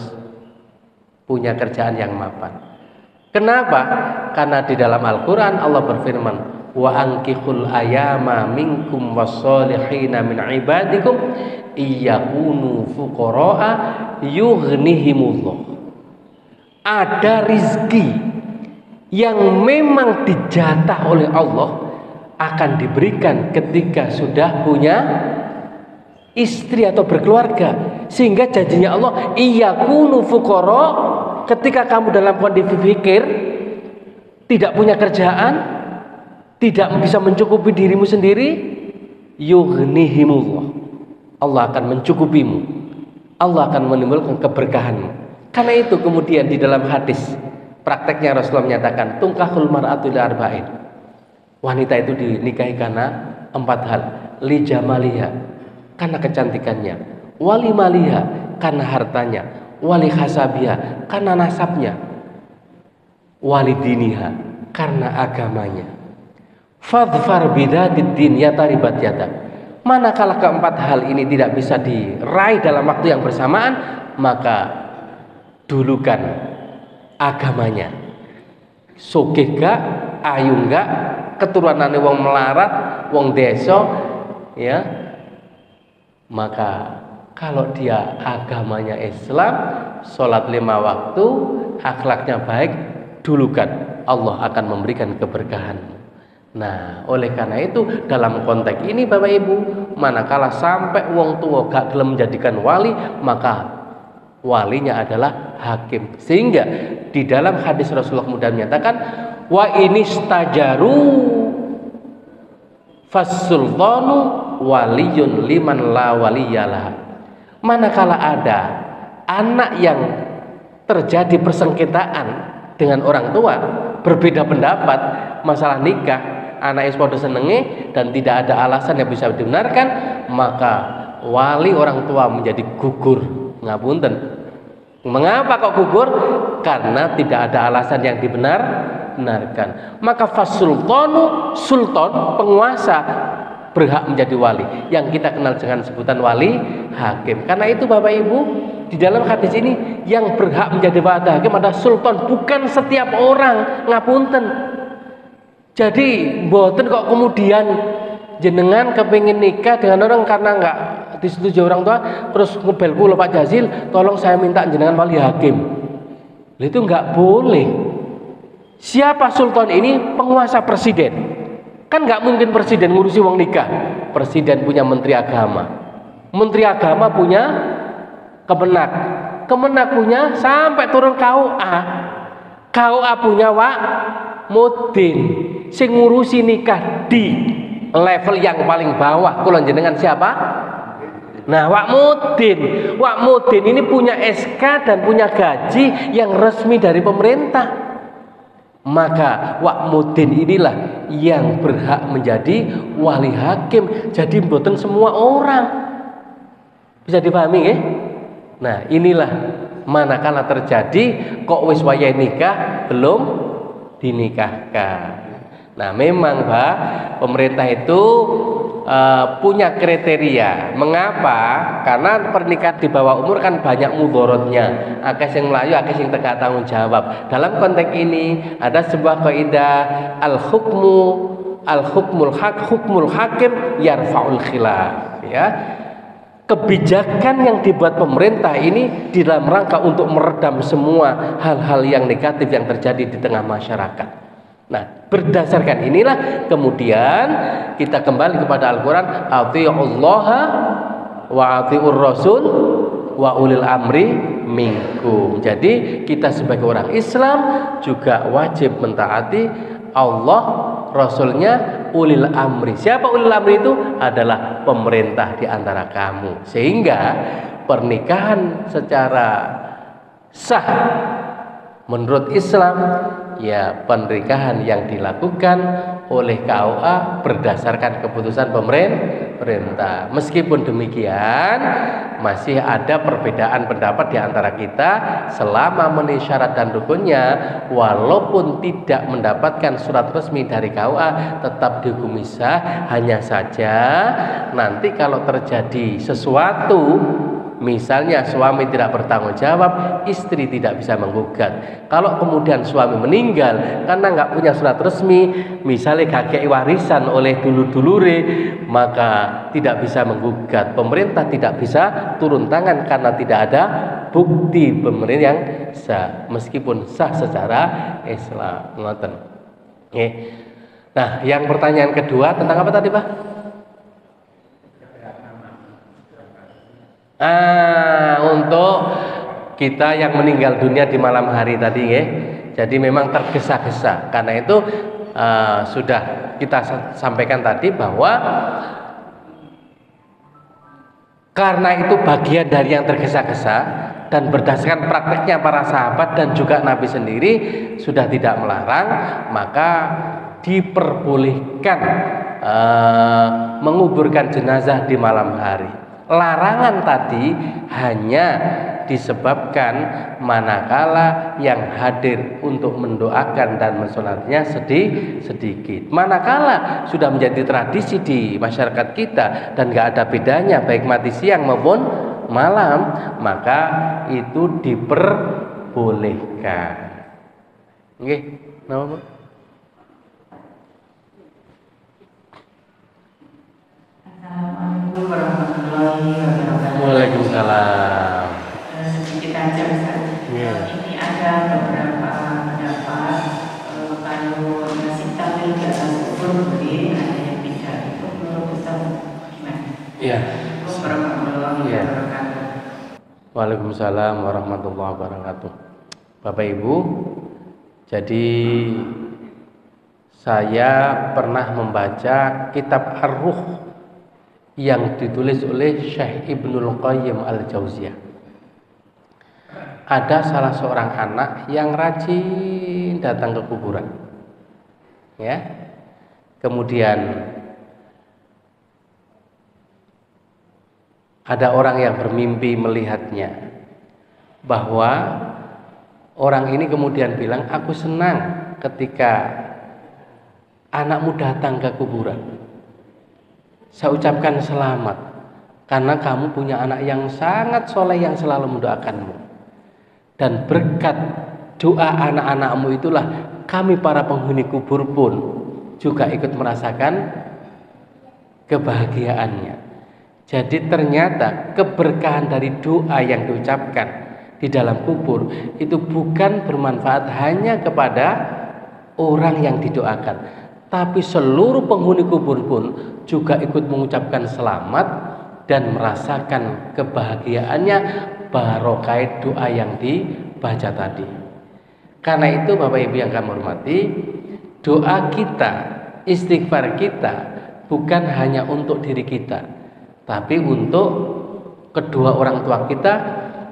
A: punya kerjaan yang mapan. Kenapa? Karena di dalam Al-Quran Allah berfirman, wa ankihul ayama minkum wassolihina min ibadikum iyakunu fuqara'a yughnihimullah. Ada rizki yang memang dijatah oleh Allah akan diberikan ketika sudah punya istri atau berkeluarga, sehingga janjinya Allah iyakunu fuqara, ketika kamu dalam kondisi fikir tidak punya kerjaan, tidak bisa mencukupi dirimu sendiri, yughnihimullah, Allah akan mencukupimu, Allah akan menimbulkan keberkahanmu. Karena itu kemudian di dalam hadis prakteknya Rasulullah menyatakan tungkahul mar'atu li arba'in, wanita itu dinikahi karena 4 hal. Li jamaliha, karena kecantikannya. Wali maliha, karena hartanya. Wali hasabiha, karena nasabnya. Wali diniha, karena agamanya. Fadfar bidatid din yataribat yadak. Manakala keempat hal ini tidak bisa diraih dalam waktu yang bersamaan, maka dulukan agamanya. Sugih gak, ayu gak, keturunannya wong melarat, wong deso, ya. Maka kalau dia agamanya Islam, sholat 5 waktu, akhlaknya baik, dulukan, Allah akan memberikan keberkahan. Nah, oleh karena itu dalam konteks ini Bapak Ibu, manakala sampai wong tua gak gelem menjadikan wali, maka walinya adalah hakim. Sehingga di dalam hadis Rasulullah kemudian menyatakan, wa inistajaru fasultanu waliyun liman la waliyalah. Manakala ada anak yang terjadi persengketaan dengan orang tua, berbeda pendapat masalah nikah, anak podo senenge dan tidak ada alasan yang bisa dibenarkan, maka wali orang tua menjadi gugur. Ngapunten. Mengapa kok gugur? Karena tidak ada alasan yang dibenarkan. Maka fasultanu, sultan, penguasa, berhak menjadi wali, yang kita kenal dengan sebutan wali hakim. Karena itu Bapak Ibu, di dalam hadis ini yang berhak menjadi wali hakim adalah sultan, bukan setiap orang. Ngapunten. Jadi mboten kok kemudian jenengan kepingin nikah dengan orang karena nggak disetujui orang tua, terus ngubel kula Pak Jazil, tolong saya minta jenengan wali hakim. Itu nggak boleh. Siapa sultan ini? Penguasa, presiden. Kan nggak mungkin presiden ngurusi wong nikah. Presiden punya menteri agama, menteri agama punya kemenak, kemenak punya sampai turun KUA, KUA punya Wak Mudin. Sing ngurusi nikah di level yang paling bawah kula jenengan siapa? Nah, Wak Mudin. Wak Mudin ini punya SK dan punya gaji yang resmi dari pemerintah. Maka Wak Mudin inilah yang berhak menjadi wali hakim. Jadi mboten semua orang. Bisa dipahami ya? Nah, inilah manakala terjadi kok wis wayahe nikah belum dinikahkan. Nah, memang Pak, pemerintah itu punya kriteria. Mengapa? Karena pernikahan di bawah umur kan banyak mudorotnya. Akeh sing melayu, akeh sing tegak tanggung jawab. Dalam konteks ini ada sebuah kaidah hukmul hakim yarfa'ul khilaf, ya. Kebijakan yang dibuat pemerintah ini di dalam rangka untuk meredam semua hal-hal yang negatif yang terjadi di tengah masyarakat. Nah, berdasarkan inilah kemudian kita kembali kepada Al-Quran, ati'ullaha wa ati'ur rasul wa ulil amri minkum. Jadi kita sebagai orang Islam juga wajib mentaati Allah, Rasulnya, ulil amri. Siapa ulil amri itu? Adalah pemerintah di antara kamu. Sehingga pernikahan secara sah menurut Islam, ya pernikahan yang dilakukan oleh KUA berdasarkan keputusan pemerintah. Meskipun demikian, masih ada perbedaan pendapat di antara kita selama memenuhi syarat dan rukunnya, walaupun tidak mendapatkan surat resmi dari KUA tetap dihukumi sah. Hanya saja nanti kalau terjadi sesuatu, misalnya suami tidak bertanggung jawab, istri tidak bisa menggugat. Kalau kemudian suami meninggal karena nggak punya surat resmi, misalnya kakek warisan oleh dulur-dulure, maka tidak bisa menggugat. Pemerintah tidak bisa turun tangan karena tidak ada bukti pemerintah yang sah, meskipun sah secara Islam. Ngoten. Nah, yang pertanyaan kedua tentang apa tadi, Pak? Untuk kita yang meninggal dunia di malam hari tadi ya. Jadi memang tergesa-gesa. Karena itu sudah kita sampaikan tadi bahwa karena itu bagian dari yang tergesa-gesa dan berdasarkan prakteknya para sahabat dan juga Nabi sendiri sudah tidak melarang, maka diperbolehkan menguburkan jenazah di malam hari. Larangan tadi hanya disebabkan manakala yang hadir untuk mendoakan dan mensolatnya sedikit. Manakala sudah menjadi tradisi di masyarakat kita dan gak ada bedanya baik mati siang maupun malam, maka itu diperbolehkan. Oke, nama Pak?
C: Assalamualaikum warahmatullahi wabarakatuh.
A: Waalaikumsalam.
C: Sedikit aja Ustaz. Ini ada beberapa pendapat kalau nasib tahlil di atas kubur boleh, ada yang tidak. Itu menurut Ustaz gimana?
A: Iya.
C: Assalamualaikum warahmatullahi wabarakatuh.
A: Waalaikumsalam warahmatullahi wabarakatuh. Bapak Ibu, jadi saya pernah membaca kitab Ar-Ruh yang ditulis oleh Syekh Ibnul Qayyim Al-Jauziyah. Ada salah seorang anak yang rajin datang ke kuburan, ya. Kemudian ada orang yang bermimpi melihatnya, bahwa orang ini kemudian bilang, aku senang ketika anakmu datang ke kuburan. Saya ucapkan selamat karena kamu punya anak yang sangat soleh yang selalu mendoakanmu. Dan berkat doa anak-anakmu itulah kami para penghuni kubur pun juga ikut merasakan kebahagiaannya. Jadi ternyata keberkahan dari doa yang diucapkan di dalam kubur itu bukan bermanfaat hanya kepada orang yang didoakan, tapi seluruh penghuni kubur pun juga ikut mengucapkan selamat dan merasakan kebahagiaannya barokah doa yang dibaca tadi. Karena itu Bapak Ibu yang kami hormati, doa kita, istighfar kita bukan hanya untuk diri kita, tapi untuk kedua orang tua kita,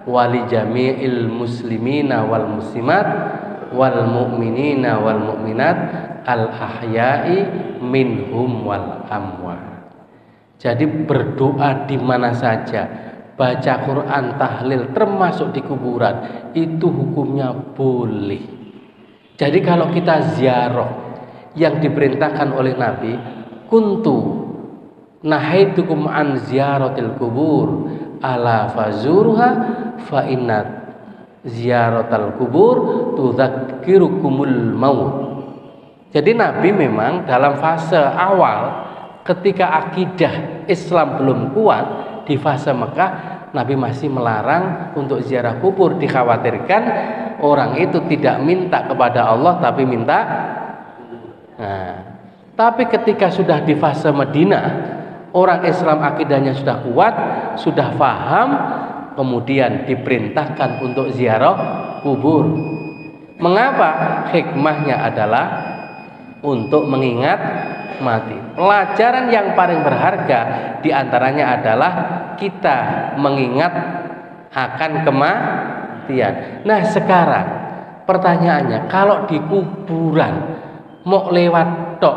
A: wali jami'il muslimina wal muslimat wal mu'minina wal mu'minat al ahya'i minhum wal amwat. Jadi berdoa di mana saja, baca Quran, tahlil, termasuk di kuburan, itu hukumnya boleh. Jadi kalau kita ziarah yang diperintahkan oleh Nabi, kuntu nahaitukum an ziyaratil kubur ala fazurha fa inna ziyaratal kubur tudzakkirukumul maut. Jadi Nabi memang dalam fase awal ketika akidah Islam belum kuat di fase Mekah, Nabi masih melarang untuk ziarah kubur. Dikhawatirkan orang itu tidak minta kepada Allah tapi minta. Nah, tapi ketika sudah di fase Madinah, orang Islam akidahnya sudah kuat, sudah paham, kemudian diperintahkan untuk ziarah kubur. Mengapa? Hikmahnya adalah untuk mengingat mati. Pelajaran yang paling berharga diantaranya adalah kita mengingat akan kematian. Nah sekarang pertanyaannya, kalau di kuburan mau lewat tok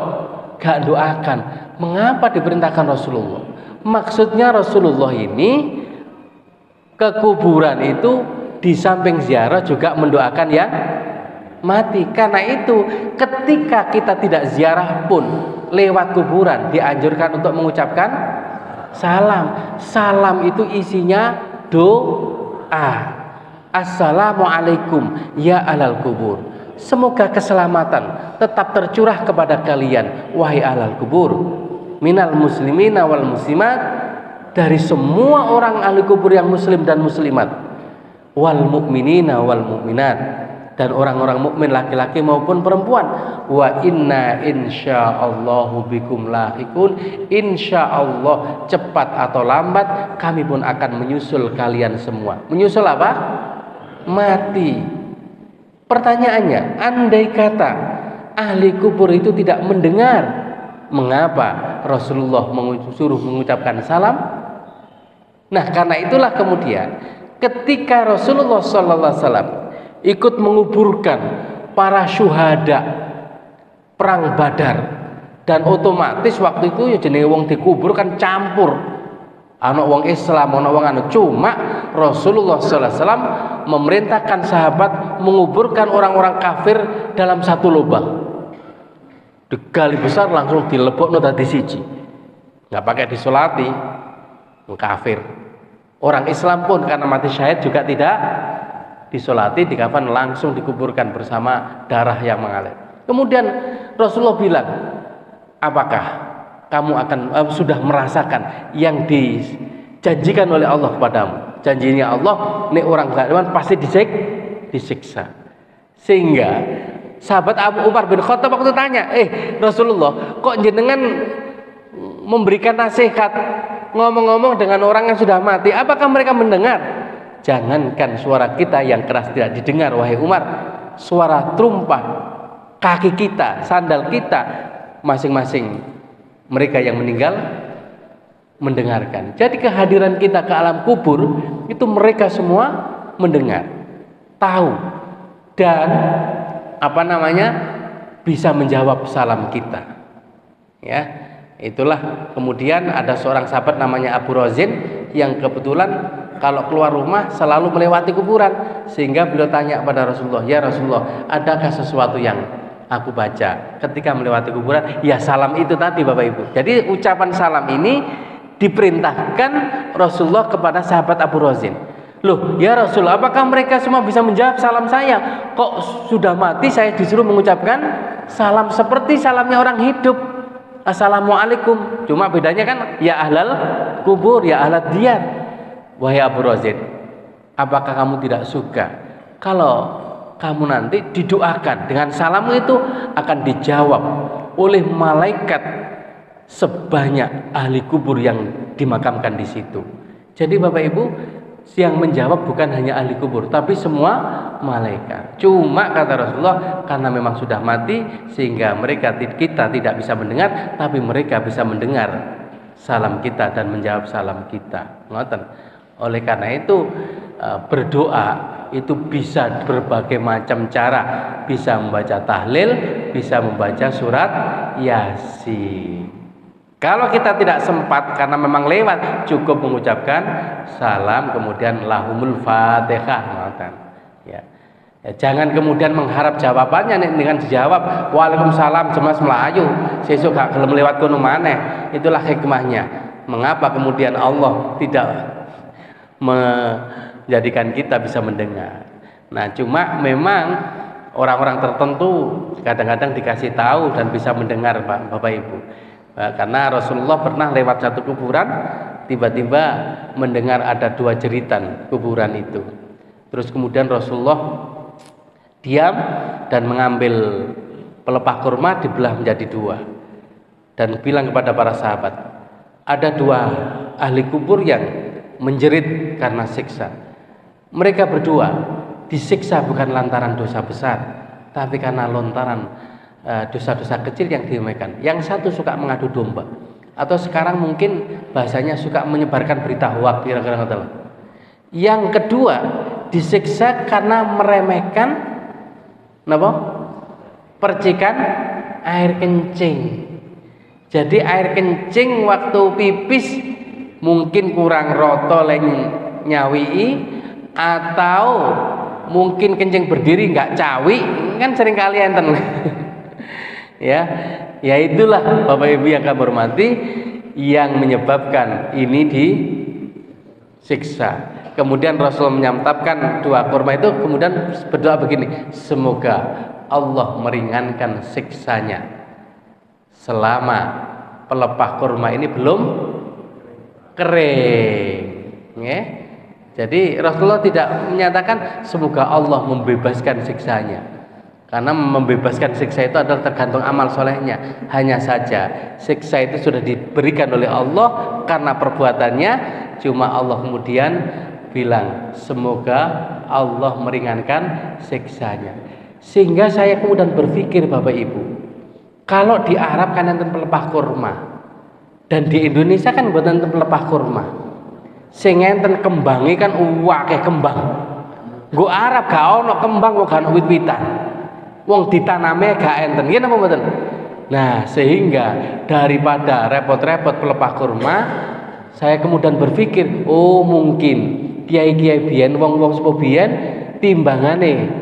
A: gak doakan, mengapa diperintahkan Rasulullah? Maksudnya Rasulullah ini ke kuburan itu di samping ziarah juga mendoakan yang mati. Karena itu ketika kita tidak ziarah pun lewat kuburan dianjurkan untuk mengucapkan salam. Salam itu isinya doa. Assalamualaikum ya ahlal kubur. Semoga keselamatan tetap tercurah kepada kalian wahai ahlal kubur. Minal muslimina wal muslimat, dari semua orang ahli kubur yang muslim dan muslimat, wal mu'minina wal mu'minat, dan orang-orang mukmin laki-laki maupun perempuan. Wa inna insyaallahu bikum lahiqun, insyaallah cepat atau lambat kami pun akan menyusul kalian semua. Menyusul apa? Mati. Pertanyaannya, andai kata ahli kubur itu tidak mendengar, mengapa Rasulullah suruh mengucapkan salam? Nah, karena itulah kemudian ketika Rasulullah SAW ikut menguburkan para syuhada perang Badar Dan otomatis waktu itu ya jenenge wong dikubur kan campur. Ana wong Islam, ana wong anu. Cuma Rasulullah sallallahu alaihi wasallam memerintahkan sahabat menguburkan orang-orang kafir dalam satu lubang. Digali besar langsung dilebokno dadi siji. Enggak pakai disolati, kafir. Orang Islam pun karena mati syahid juga tidak disolati, dikafan, langsung dikuburkan bersama darah yang mengalir. Kemudian Rasulullah bilang, apakah kamu akan sudah merasakan yang dijanjikan oleh Allah kepadamu? Janjinya Allah, nek orang beriman pasti disiksa. Sehingga sahabat Abu Umar bin Khattab waktu tanya, Rasulullah, kok jenengan memberikan nasihat ngomong-ngomong dengan orang yang sudah mati, apakah mereka mendengar? Jangankan suara kita yang keras tidak didengar, wahai Umar, suara terumpah kaki kita, sandal kita, masing-masing mereka yang meninggal mendengarkan. Jadi kehadiran kita ke alam kubur itu mereka semua mendengar, tahu, dan bisa menjawab salam kita. Ya, itulah kemudian ada seorang sahabat namanya Abu Razin yang kebetulan kalau keluar rumah selalu melewati kuburan, sehingga beliau tanya kepada Rasulullah, ya Rasulullah, adakah sesuatu yang aku baca ketika melewati kuburan? Ya salam itu tadi Bapak Ibu. Jadi ucapan salam ini diperintahkan Rasulullah kepada sahabat Abu Razin. Loh ya Rasulullah, apakah mereka semua bisa menjawab salam saya? Kok sudah mati saya disuruh mengucapkan salam seperti salamnya orang hidup, Assalamualaikum. Cuma bedanya kan ya ahlal kubur, ya ahlad diyar. Wahai Abu Razin, apakah kamu tidak suka kalau kamu nanti didoakan dengan salammu itu akan dijawab oleh malaikat sebanyak ahli kubur yang dimakamkan di situ? Jadi Bapak Ibu, yang menjawab bukan hanya ahli kubur tapi semua malaikat. Cuma kata Rasulullah, karena memang sudah mati sehingga kita tidak bisa mendengar, tapi mereka bisa mendengar salam kita dan menjawab salam kita. Ngoten. Oleh karena itu berdoa itu bisa berbagai macam cara, bisa membaca tahlil, bisa membaca surat Yasin. Kalau kita tidak sempat karena memang lewat, cukup mengucapkan salam kemudian lahumul fatihah. Ya. Jangan kemudian mengharap jawabannya dengan dijawab waalaikumsalam jemas Melayu, sesuk gak gelem lewat kono maneh. Itulah hikmahnya. Mengapa kemudian Allah tidak menjadikan kita bisa mendengar? Nah, cuma memang orang-orang tertentu kadang-kadang dikasih tahu dan bisa mendengar, Bapak Ibu. Karena Rasulullah pernah lewat satu kuburan, tiba-tiba mendengar ada 2 jeritan kuburan itu. Terus kemudian Rasulullah diam dan mengambil pelepah kurma, dibelah menjadi 2 dan bilang kepada para sahabat, ada 2 ahli kubur yang menjerit karena siksa. Mereka berdua disiksa bukan lantaran dosa besar, tapi karena lantaran dosa-dosa kecil yang diremehkan. Yang satu suka mengadu domba, atau sekarang mungkin bahasanya suka menyebarkan berita hoak, kira-kira ngoten. Yang kedua disiksa karena meremehkan percikan air kencing. Jadi air kencing waktu pipis mungkin kurang roto leng nyawii, atau mungkin kencing berdiri nggak cawi, kan sering kali enten. Ya itulah Bapak Ibu yang kami hormati, yang menyebabkan ini disiksa. Kemudian Rasul menyantapkan 2 kurma itu, kemudian berdoa begini, semoga Allah meringankan siksanya selama pelepah kurma ini belum kering. Ya. Jadi Rasulullah tidak menyatakan semoga Allah membebaskan siksanya, karena membebaskan siksa itu adalah tergantung amal solehnya. Hanya saja siksa itu sudah diberikan oleh Allah karena perbuatannya, cuma Allah kemudian bilang semoga Allah meringankan siksanya. Sehingga saya kemudian berpikir, Bapak Ibu, kalau di Arab kan enten pelepah kurma, dan di Indonesia kan buat enten pelepah kurma, sing enten kembangi kan akeh kembang. Nggo Arab gak ono kembang, kok gak ono wit-witan. Wong ditaname gak enten. Nggih napa mboten? Nah, sehingga daripada repot-repot pelepah kurma, saya kemudian berpikir, oh mungkin kiai-kiai biyen, wong-wong sepuh biyen timbangane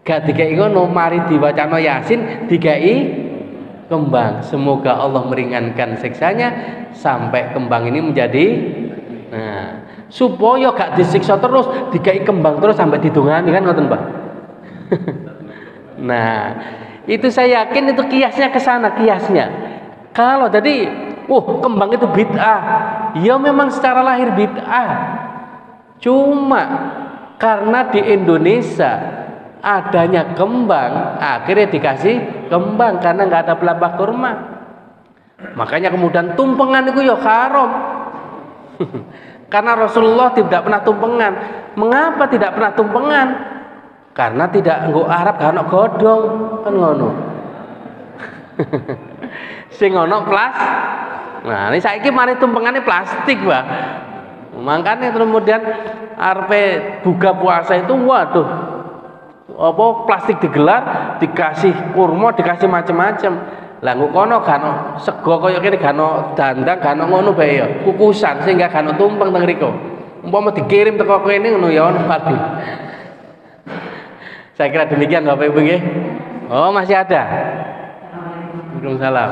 A: gak dikai ngono, mari diwacana Yasin dikai kembang. Semoga Allah meringankan siksanya sampai kembang ini menjadi, nah, supaya gak disiksa terus, dikai kembang terus sampai didongani kan ngoten, Pak. Nah, itu saya yakin itu kiasnya ke sana, kiasnya. Kalau tadi, kembang itu bid'ah. Ya memang secara lahir bid'ah. Cuma karena di Indonesia adanya kembang, akhirnya dikasih kembang karena nggak ada pelepah kurma. Makanya kemudian tumpengan itu ya haram. Karena Rasulullah tidak pernah tumpengan. Mengapa tidak pernah tumpengan? Karena tidak nggo Arab gak ono godhong, kan ngono. Sing ono Nah, ini saiki mari tumpengane plastik, Pak. Makanya kemudian arepe buka puasa itu waduh. Apa plastik digelar, dikasih kurma, dikasih macam-macam. Lah nggo kono gak ono sego kaya kene, gak ono dandang, gak ono ngono bae ya. Kukusan sehingga gak ono tumpeng teng mriku. Umpama dikirim teko kene ngono ya ono pasti. Saya kira demikian Bapak Ibu nggih. Oh, masih ada. Waalaikumsalam.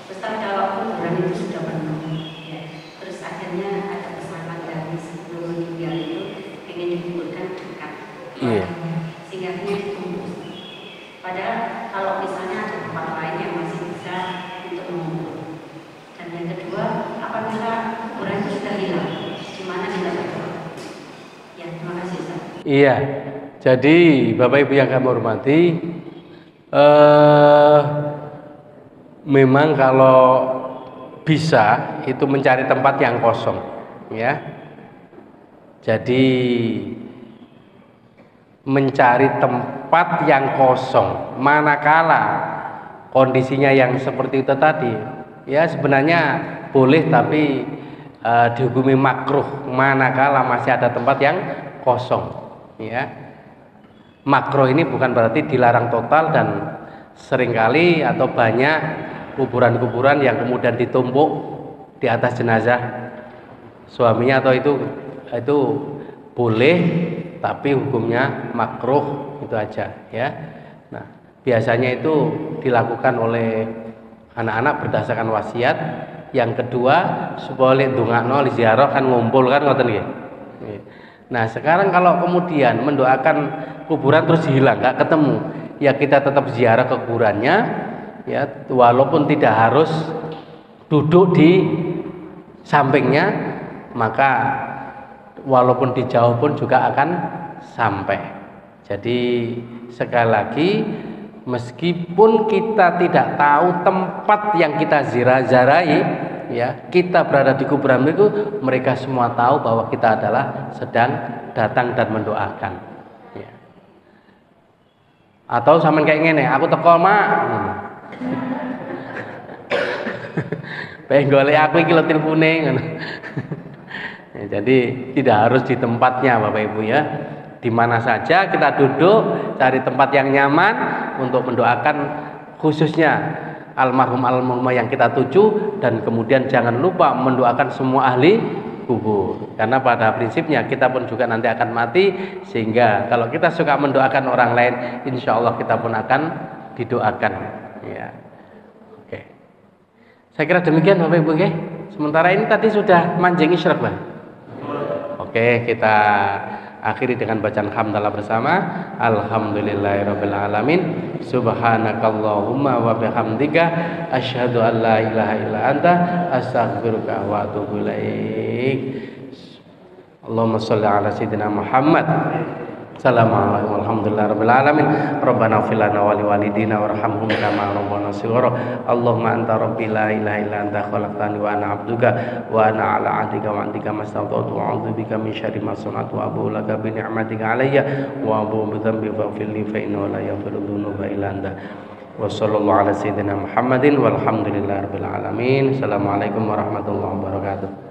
D: Ustaz, kalau kuburan itu sudah penuh, ya, terus akhirnya ada pesanan dari sebelum meninggal itu ingin dikuburkan dekat, sehingga akhirnya ditumpuk. Padahal kalau misalnya ada tempat lain yang masih bisa untuk mengubur. Dan yang kedua, apabila kuburan itu sudah hilang, di mana kita tahu? Ya, terima kasih Ustaz.
A: Iya. Jadi Bapak Ibu yang kami hormati, memang kalau bisa itu mencari tempat yang kosong, ya. Jadi mencari tempat yang kosong, manakala kondisinya yang seperti itu tadi, ya sebenarnya boleh tapi dihukumi makruh manakala masih ada tempat yang kosong, ya. Makruh ini bukan berarti dilarang total, dan seringkali atau banyak kuburan-kuburan yang kemudian ditumpuk di atas jenazah suaminya atau itu boleh tapi hukumnya makruh, itu aja, ya. Nah, biasanya itu dilakukan oleh anak-anak berdasarkan wasiat. Yang kedua, supaya ndongakno ziarah kan ngumpul kan ngoten nggih. Nah, sekarang kalau kemudian mendoakan kuburan terus hilang, nggak ketemu, ya kita tetap ziarah ke kuburannya, ya walaupun tidak harus duduk di sampingnya, maka walaupun di jauh pun juga akan sampai. Jadi sekali lagi, meskipun kita tidak tahu tempat yang kita ziarahi, ya kita berada di kuburan itu, mereka semua tahu bahwa kita adalah sedang datang dan mendoakan, ya. Atau sampean kayak ngene, aku teko mak pengen golek aku iki lho tilpune ngono. Ya, jadi tidak harus di tempatnya Bapak Ibu, ya. Di mana saja kita duduk, cari tempat yang nyaman untuk mendoakan khususnya almarhumah yang kita tuju, dan kemudian jangan lupa mendoakan semua ahli kubur, karena pada prinsipnya kita pun juga nanti akan mati, sehingga kalau kita suka mendoakan orang lain, insya Allah kita pun akan didoakan, ya. Oke, saya kira demikian Bapak Ibu, ya. Sementara ini tadi sudah manjing isyraq, Bang. Oke, kita akhiri dengan bacaan hamdalah bersama. Alhamdulillahirabbil alamin. Subhanakallahumma wa bihamdika asyhadu an la ilaha illa anta astaghfiruka wa atubu ilaik. Allahumma shalli ala sayyidina Muhammad. Assalamualaikum warahmatullahi wabarakatuh. Rabbana ighfir lana wa liwalidina warhamhum kama rabbana shighara. Allahumma anta rabbi la ilaha illa anta khalaqtani wa ana 'abduka wa ana 'ala 'ahdika wa 'indika mastata'tu wa a'udzu bika min syarri ma sana'tu wa abu'u laka bi ni'matika 'alayya wa abu'u bi dhanbi faghfir li fa innahu la yaghfiru dzunuba illa anta. Wa sallallahu ala sayyidina Muhammadin walhamdulillahi rabbil alamin. Assalamualaikum warahmatullahi wabarakatuh.